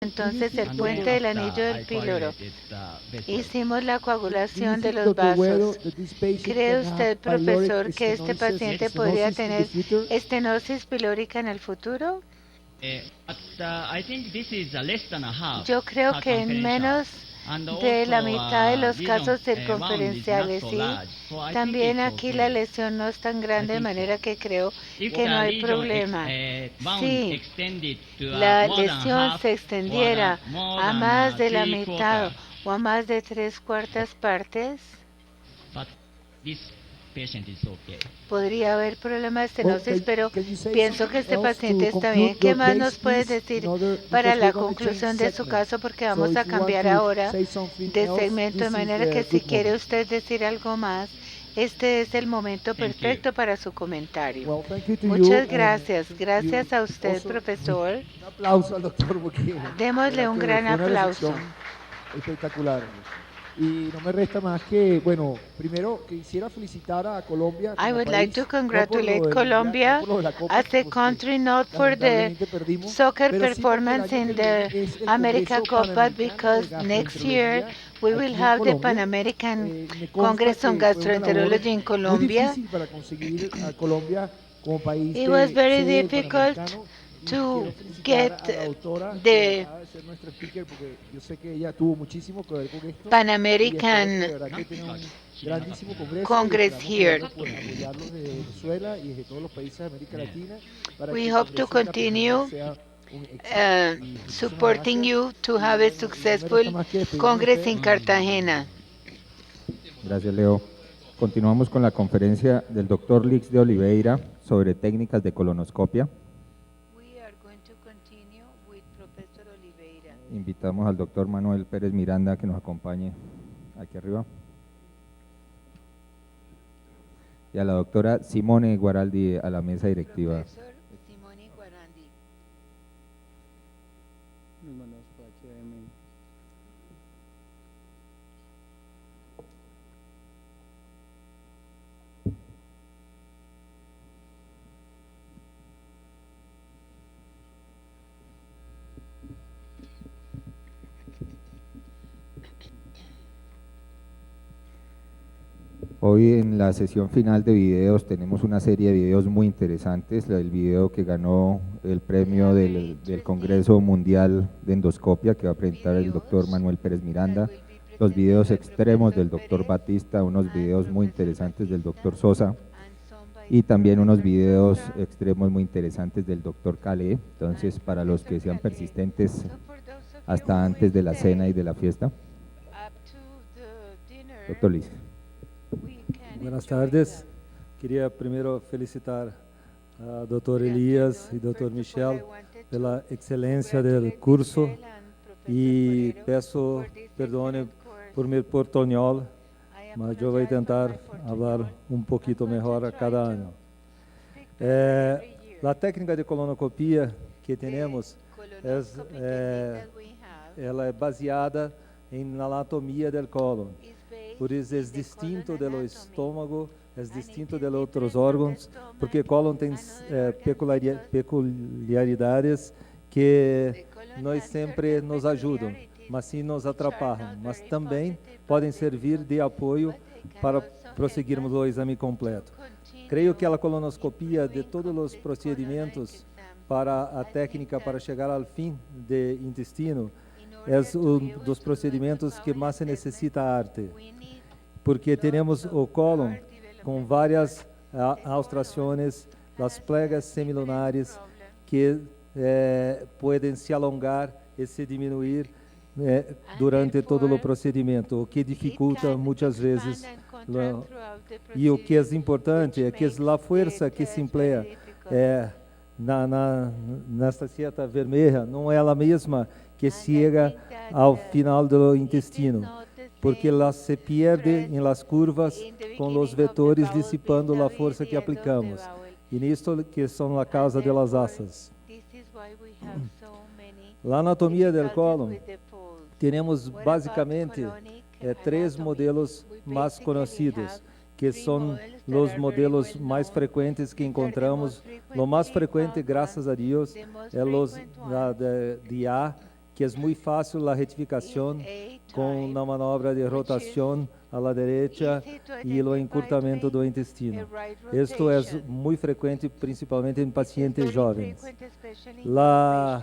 entonces el puente del anillo del píloro. Hicimos la Do you coagulación de think, los Dr. Güero, vasos. that this patient ¿Cree can have usted, pyloric profesor, que este paciente podría stenosis in the tener future? estenosis pilórica en el futuro? Yo creo que en menos de la mitad de los casos circunferenciales, sí. También aquí la lesión no es tan grande, de manera que creo que no hay problema. Si la lesión se extendiera a más de la mitad o a más de 3/4 partes, podría haber problema de Well, estenosis, pero can you say pienso que something este else paciente to está conclude bien. ¿Qué your más nos case, puedes please? decir In order, para because la we're going to change conclusión de su segments. caso? Porque So vamos a if you want cambiar to ahora say something de else, segmento, de this is manera que the si good quiere moment. usted decir algo más, este es el momento perfecto para su comentario. Well, thank you to you, Muchas gracias. Gracias a usted, also, profesor. un aplauso al doctor porque de Démosle verdad un que gran fue una aplauso. recepción espectacular. Y no me resta más que, bueno, primero quisiera felicitar a Colombia I como would like to país, no por lo congratulate del mundial, no Colombia por lo de la Copa, as a porque country, not for the lamentablemente perdimos, soccer pero sí porque el performance año que in viene the es el America Congreso Cup, but Panamericano de because next year Gastroenterología we will aquí en have the Pan Colombia. American Me consta Congress on que fue una labor Gastroenterology in muy Colombia. difícil para conseguir a Colombia como país It was de very sede del difficult Panamericano y to quiero felicitar get a la doctora que the acaba de ser nuestra speaker porque yo sé que ella tuvo muchísimo que ver con esto Pan y espero que de American verdad que tenga un grandísimo congreso y Congress esperamos here. poderlo pues, apoyarlos desde Venezuela y desde todos los países de América Latina para que We el hope to congreso en Cartagena continue sea un éxito. Y muchísimas supporting gracias you to y have a bueno, y no me resta successful más que despedirme de Congress in ustedes. Cartagena. Gracias, Leo. Continuamos con la conferencia del doctor Lix de Oliveira sobre técnicas de colonoscopia. We are going to continue with Professor Oliveira. Invitamos al doctor Manuel Pérez Miranda a que nos acompañe aquí arriba. Y a la doctora Simone Guaraldi a la mesa directiva. Professor Simone Guarandi. Hoy en la sesión final de videos tenemos una serie de videos muy interesantes. El video que ganó el premio del Congreso Mundial de Endoscopia que va a presentar el doctor Manuel Pérez Miranda. Los videos extremos del doctor Batista, unos videos muy interesantes del doctor Sosa y también unos videos extremos muy interesantes del doctor Calé. Entonces, para los que sean persistentes hasta antes de la cena y de la fiesta. Doctor Liz. Buenas tardes. Queria primeiro felicitar a Dr. Elias e Dr. Michel pela excelência do curso e peço perdão por meu portunhol, mas eu vou tentar falar pouquinho melhor a cada ano. A técnica de colonoscopia que temos ela é baseada na anatomia do cólon. Por isso é distinto do estômago, é distinto de outros órgãos, porque o cólon tem peculiaridades que nós sempre nos ajudam, mas sim nos atrapalham, mas também podem servir de apoio para prosseguirmos o exame completo. Creio que a colonoscopia de todos os procedimentos para a técnica para chegar ao fim do intestino é um dos procedimentos que mais se necessita arte, porque temos o cólon com várias austrações, as plegas semilunares que podem se alongar e se diminuir durante todo o procedimento, o que dificulta muitas vezes. E o que é importante é que a força que se emplea nesta seta vermelha não é a mesma que chega ao final do intestino, porque ela se perde em las curvas com os vetores dissipando a força que aplicamos. E nisto que são a causa das asas. A anatomia do cólon, temos basicamente três modelos mais conhecidos, que são os modelos mais frequentes que encontramos. O mais frequente, graças a Deus, é os de A que é muito fácil a retificação com a manobra de rotação à la derecha e o encurtamento do intestino. Isto é muito frequente, principalmente em pacientes jovens. A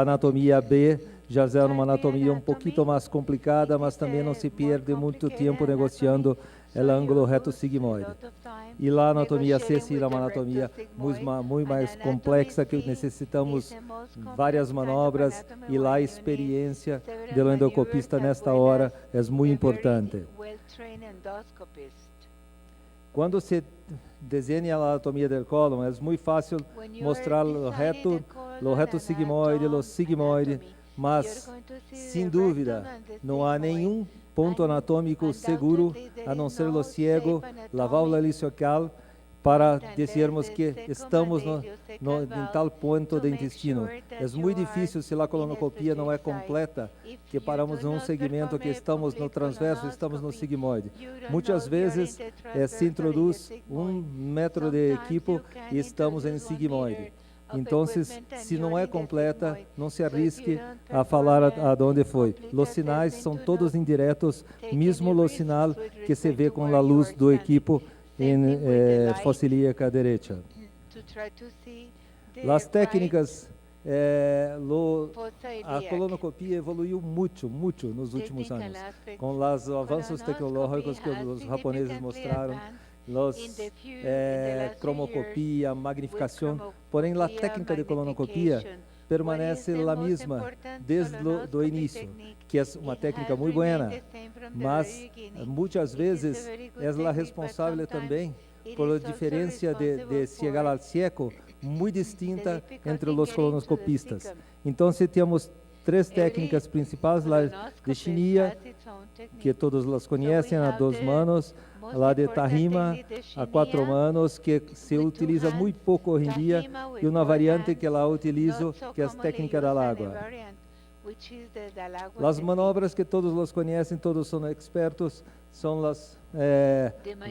anatomia B já é uma anatomia um pouquinho mais complicada, mas também não se perde muito tempo negociando o ângulo reto sigmoide. E a anatomia C sim é uma anatomia muito mais complexa, que necessitamos várias manobras, e a experiência do endoscopista nesta hora é muito importante. Quando se desenha a anatomia do cólon, é muito fácil mostrar o reto sigmoide, o sigmoide, mas, sem dúvida, não há nenhum ponto anatômico seguro, a não ser o ciego, a válvula ileocecal, para dizermos que estamos em tal ponto do intestino. É muito difícil se a colonoscopia não é completa, que paramos num segmento que estamos no transverso, estamos no sigmoide. Muitas vezes se introduz 1 metro de equipo e estamos em sigmoide. Então, se não é completa, não se arrisque a falar aonde foi. Os sinais são todos indiretos, mesmo o sinal que se vê com a luz do equipo em fossilíaca direita. As técnicas, a colonoscopia evoluiu muito nos últimos anos, com os avanços tecnológicos que os japoneses mostraram, cromoscopia, magnificação, porém a técnica de colonoscopia permanece a mesma desde o início, que é uma técnica muito boa, mas muitas vezes é a responsável também por a diferença de chegar ao cieco muito distinta entre os colonoscopistas. Então, temos 3 técnicas principais: a de Shinya, que todos as conhecem, a 2 manos, a de Tahima, a 4 manos, que se utiliza muito pouco hoje em dia, e uma variante que eu utilizo, que é a técnica da água. As manobras que todos os conhecem, todos são expertos, são as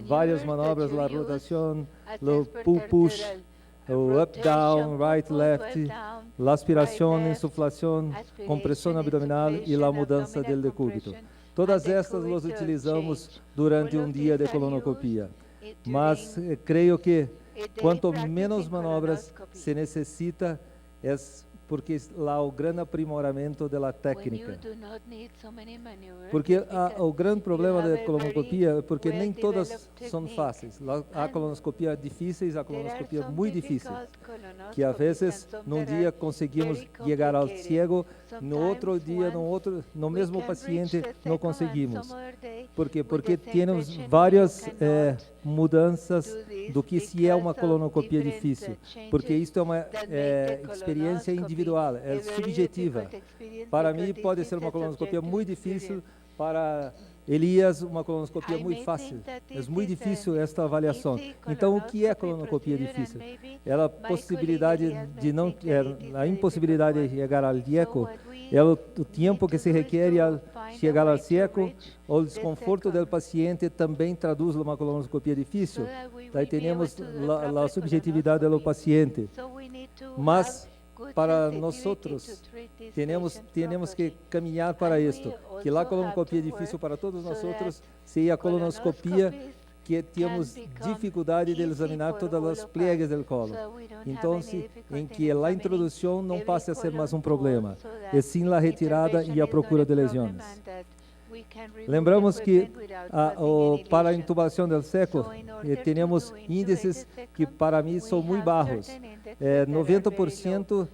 várias manobras, a rotação, o pull-push, o up-down, right-left, a aspiração, insuflação, compressão abdominal e a mudança do decúbito. Todas estas nós utilizamos durante um dia de colonoscopia, mas creio que quanto menos manobras se necessita, é porque há o grande aprimoramento da técnica. Porque o grande problema da colonoscopia é porque nem todas são fáceis. Há colonoscopia difíceis, há colonoscopia muito difíceis, que às vezes num dia conseguimos chegar ao cego, no outro dia, no mesmo paciente não conseguimos. Por quê? Porque temos várias mudanças do que se é uma colonoscopia difícil, porque isto é uma experiência individual, é subjetiva. Para mim pode ser uma colonoscopia muito difícil, para Elias uma colonoscopia muito fácil. É muito difícil esta avaliação. Então, o que é colonoscopia difícil? É a possibilidade de não, a impossibilidade de chegar ao cieco, é o tempo que se requer ao chegar ao cieco, o desconforto do paciente também traduz uma colonoscopia difícil. Daí temos a subjetividade do paciente. Mas para nós temos que caminhar para isto, que a colonoscopia é difícil para todos nós outros, se a colonoscopia que temos dificuldade de examinar todas as pliegas do colo. Então, em que a introdução não passe a ser mais um problema, e sim a retirada e a procura de lesões. Lembramos que para a intubação do seco, temos índices que para mim são muito baixos. 90%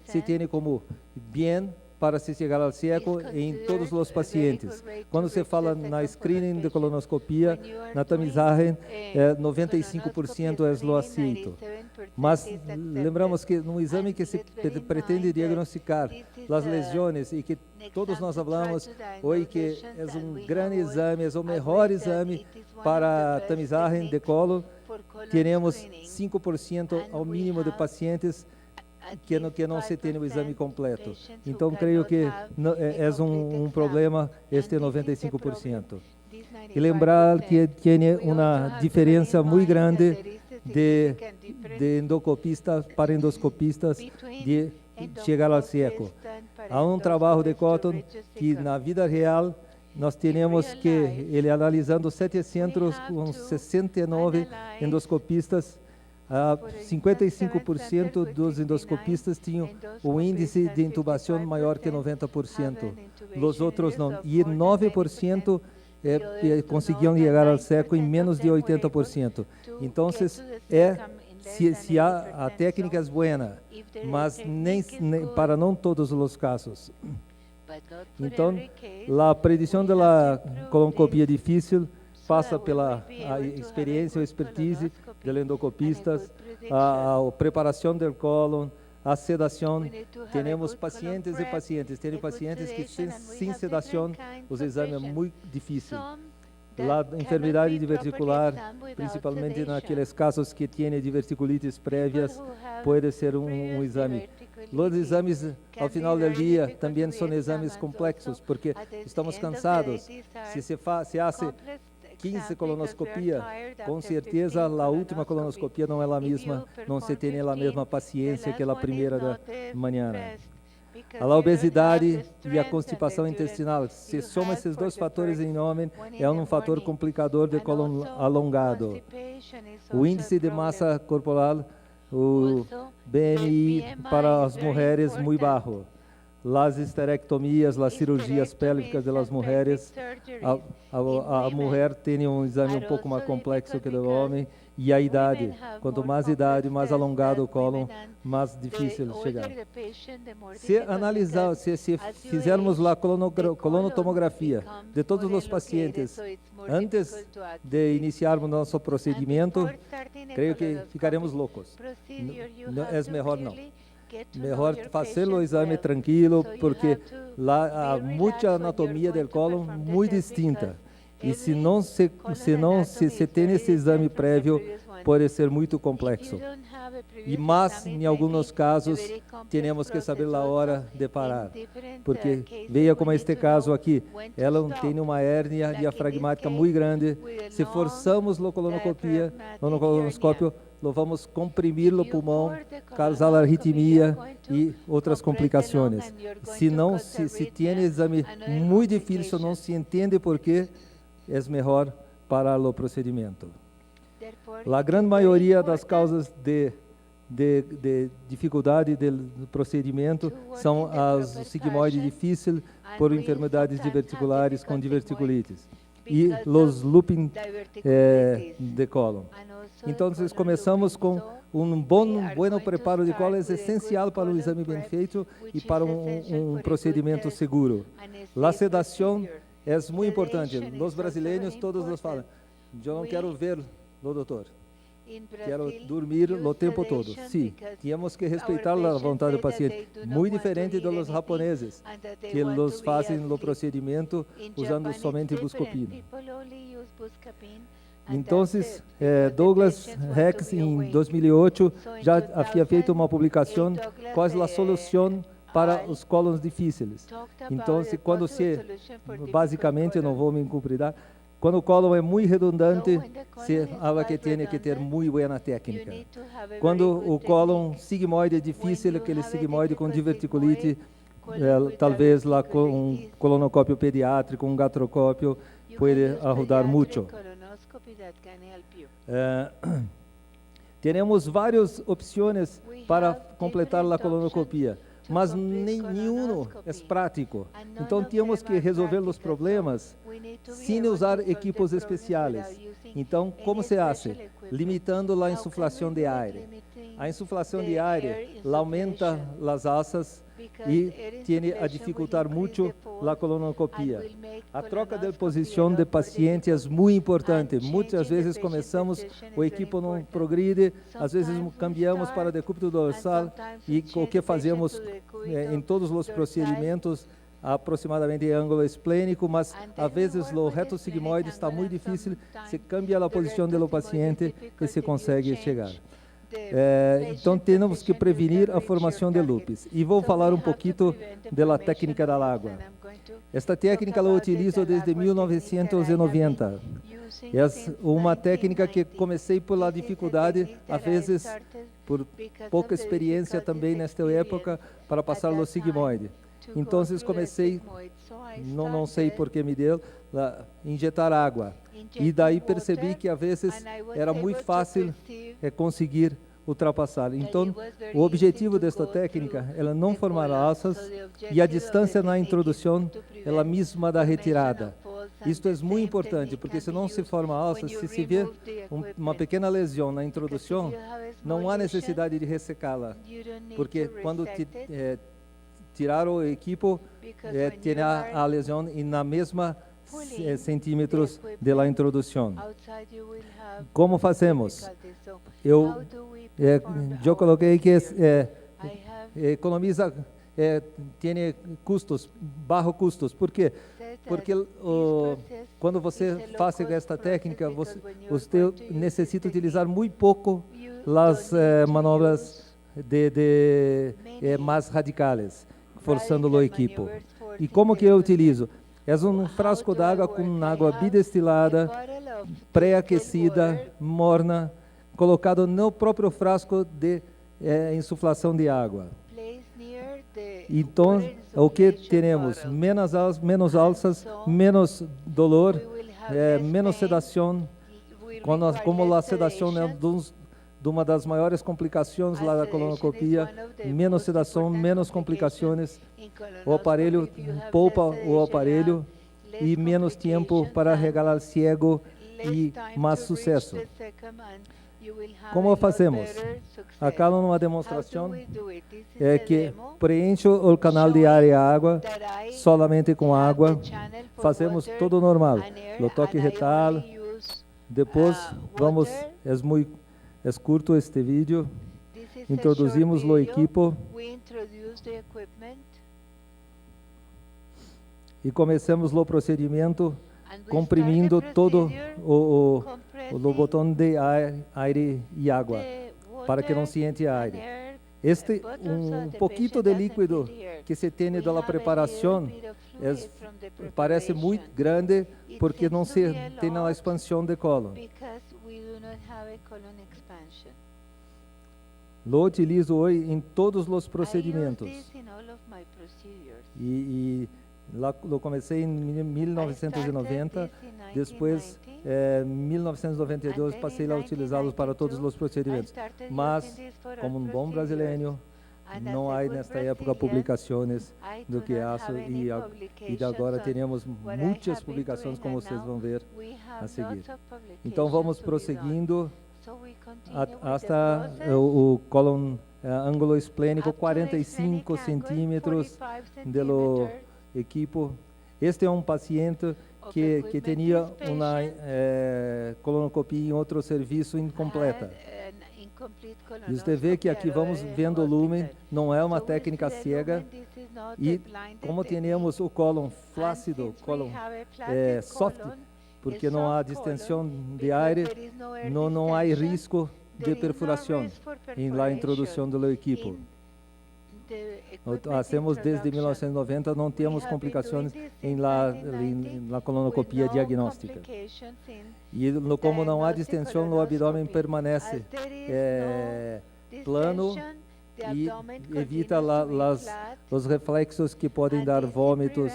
se tem como bem para se chegar ao cieco em todos os pacientes. Quando se fala na screening de colonoscopia, na tamizagem, 95% é o aceito. Mas lembramos que no exame que se pretende diagnosticar as lesões e que todos nós falamos hoje que é um grande exame, é o melhor exame para tamizagem de colo, teremos 5% ao mínimo de pacientes que não se tem o exame completo. Então, creio que é um problema este 95%. E lembrar que tem uma diferença muito grande de endoscopistas para endoscopistas, de chegar ao seco. Há um trabalho de Cotton que na vida real nós temos que, ele analisando 769 endoscopistas, 55% dos endoscopistas tinham o índice de intubação maior que 90%. Os outros não. E 9% conseguiam chegar ao seco em menos de 80%. Então, se a técnica é boa, mas nem para não todos os casos. Então, a predição da colonoscopia difícil passa pela experiência ou expertise dos endocopistas, a preparação do cólon, a sedação. Temos pacientes e pacientes. Tem pacientes que sem sedação, os exames é muito difícil. A enfermidade diverticular, principalmente naqueles casos que têm diverticulites prévias, pode ser um exame. Os exames, ao final do dia, também são exames complexos, porque estamos cansados. Se faz 15 colonoscopia, com certeza a última colonoscopia não é a mesma, não se tem a mesma paciência que a primeira da manhã. A obesidade e a constipação intestinal, se soma esses dois fatores em homem, é um fator complicador de cólon alongado. O índice de massa corporal, o BMI para as mulheres muito baixo. As esterectomias, as cirurgias pélvicas das mulheres, a mulher tem um exame um pouco mais complexo que o do homem, e a idade, quanto mais idade, mais alongado o cólon, mais difícil chegar. Se analisar, se fizermos lá colonotomografia de todos os pacientes, antes de iniciarmos nosso procedimento, creio que ficaremos loucos. É melhor não. Melhor fazer o exame tranquilo, porque lá há muita anatomia do cólon muito distinta. E se não se tem esse exame prévio, pode ser muito complexo. Mas, em alguns casos, temos que saber a hora de parar. Porque, veja como este caso aqui, ela tem uma hérnia diafragmática muito grande. Se forçamos a colonoscopia, no colonoscópio, vamos comprimir o pulmão, causar arritmia e outras complicações. Se tem exame muito difícil, não se entende por quê, é melhor para o procedimento. A grande maioria das causas de dificuldade do procedimento são as sigmoide difícil por enfermidades diverticulares com diverticulites e os looping de cólon. Então, começamos com bom preparo de cólon, é essencial para o exame bem feito e para um procedimento seguro. A sedação é muito importante. Os brasileiros todos nos falam, eu não quero ver o doutor. Quero dormir o tempo todo. Sim, temos que respeitar a vontade do paciente. Muito diferente dos japoneses, que eles fazem o procedimento usando somente buscapina. Então, Douglas Rex, em 2008, já havia feito uma publicação qual é a solução para os cólons difíceis. Então, basicamente, não vou me encupridar, quando o cólon é muito redundante, se fala que tem que ter muito boa técnica. Quando o cólon sigmoide é difícil, aquele sigmoide com diverticulite, talvez lá com um colonoscópio pediátrico, um gastroscópio, pode ajudar muito. Temos várias opções para completar a colonoscopia, mas nenhum é prático. Então, temos que resolver os problemas sem usar equipos especiais. Então, como se faz? Limitando a insuflação de ar. A insuflação de ar aumenta as asas e tem a dificultar muito a colonoscopia. A troca de posição de paciente é muito importante. Muitas vezes começamos, o equipo não progride, às vezes cambiamos para decúbito dorsal e o que fazemos em todos os procedimentos, aproximadamente em ângulo esplênico, mas às vezes o reto sigmoide está muito difícil, se cambia a posição do paciente e se consegue chegar. Então temos que prevenir a formação de lupes. E vou falar um pouquinho da técnica da água. Esta técnica eu utilizo desde 1990. É uma técnica que comecei pela dificuldade, às vezes por pouca experiência também nesta época, para passar o sigmoide. Então comecei, não sei por que me deu, injetar água. E daí percebi que às vezes era muito fácil conseguir ultrapassar. Então, o objetivo desta técnica é não formar alças e a distância na introdução é a mesma da retirada. Isto é muito importante, porque se não se forma alças, se vê uma pequena lesão na introdução, não há necessidade de ressecá-la, porque quando tirar o equipo, terá a lesão e na mesma centímetros da introdução. Como fazemos? Eu coloquei que economiza, tem custos, baixos custos. Por quê? Porque quando você faz esta técnica, você necessita utilizar muito pouco as manobras mais radicais, forçando o equipo. E como que eu utilizo? É um frasco d'água com água bidestilada, pré-aquecida, morna, colocado no próprio frasco de insuflação de água. Então, o que teremos? Menos alças, menos dolor, menos sedação. Como a sedação é de uma das maiores complicações lá da colonoscopia, menos sedação, menos complicações. O aparelho poupa o aparelho e menos tempo para regalar cego e mais sucesso. Como fazemos? Acá numa demonstração é que preencho o canal de ar e água solamente com água. Fazemos tudo normal. O toque retal. Depois vamos, é curto este vídeo. Introduzimos o equipo e começamos o procedimento comprimindo todo o botão de aire e água, para que não se entre aire. Pouquinho de líquido que se tem da preparação parece muito grande, porque não se tem a expansão de cólon. Lo utilizo hoje em todos os procedimentos. Lo comecei em 1990, depois, em 1992, passei a utilizá-los para todos os procedimentos. Mas, como um bom brasileiro, não há nesta época publicações do que aço e agora teremos muitas publicações, como vocês vão ver a seguir. Então, vamos prosseguindo até o cólon ângulo esplênico 45 centímetros do equipo. Este é um paciente que tinha uma colonoscopia em outro serviço incompleta. E você vê que aqui vamos vendo o lumen, não é uma técnica cega. E como temos o cólon flácido, cólon soft, porque não há distensão de ar, não há risco de perfuração na introdução do equipo. Hacemos desde 1990, não temos complicações na colonoscopia diagnóstica. E como não há distensão, o abdômen permanece plano e evita os reflexos que podem dar vômitos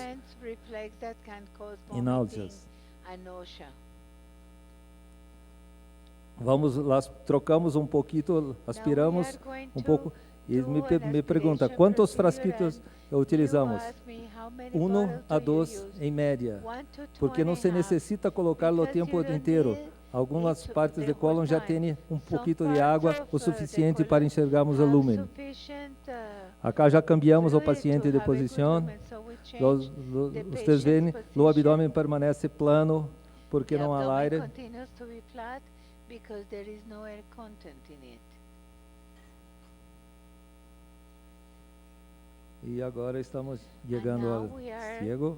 e náuseas. Vamos lá, trocamos um pouquinho, aspiramos um pouco. E me pergunta, quantos frasquitos utilizamos? 1 a 2 em média, porque não se necessita colocá-lo o tempo inteiro. Algumas partes do cólon já têm um pouquinho de água, o suficiente para enxergarmos o lumen. Acá já cambiamos o paciente de posição. Vocês veem, o abdômen permanece plano, porque não há ar. E agora estamos chegando ao cego.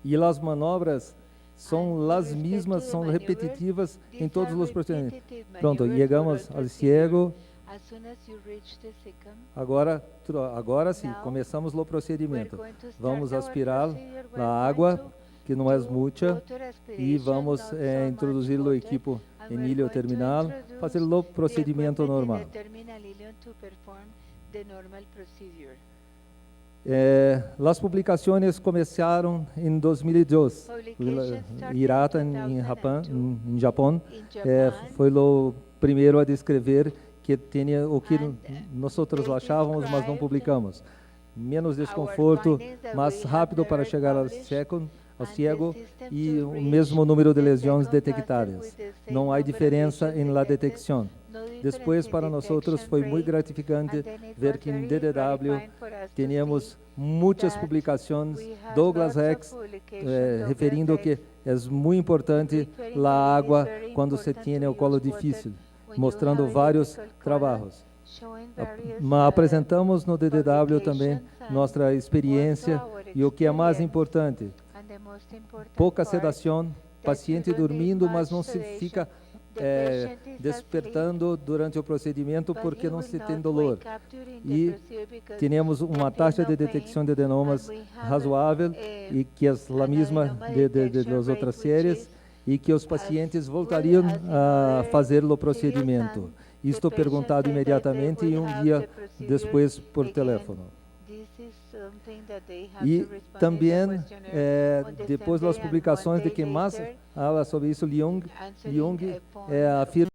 E as manobras são as mesmas, são repetitivas em todos os procedimentos. Pronto, chegamos ao ciego. Agora sim, começamos o procedimento. Vamos aspirar a água, que não é muita, e vamos introduzir o equipo em ilha terminal, fazer o procedimento normal. As publicações começaram em 2002. Hirata, em Japão, foi o primeiro a descrever que tinha o que nós achávamos, mas não publicamos. Menos desconforto, mais rápido para chegar ao cego e o mesmo número de lesões detectadas. Não há diferença em la detecção. Depois, para nós foi muito gratificante ver que em DDW tínhamos muitas publicações, Douglas X, referindo que é muito importante a água quando se tem o colo difícil, mostrando vários trabalhos. Apresentamos no DDW também nossa experiência e o que é mais importante, pouca sedação, paciente dormindo, mas não se fica despertando durante o procedimento porque não se tem dolor. E temos uma taxa de detecção de adenomas razoável e que é a mesma das outras séries e que os pacientes voltariam a fazer o procedimento. Isto perguntado imediatamente e um dia depois por telefone. E também, depois das publicações de quem mais fala sobre isso, Jung afirma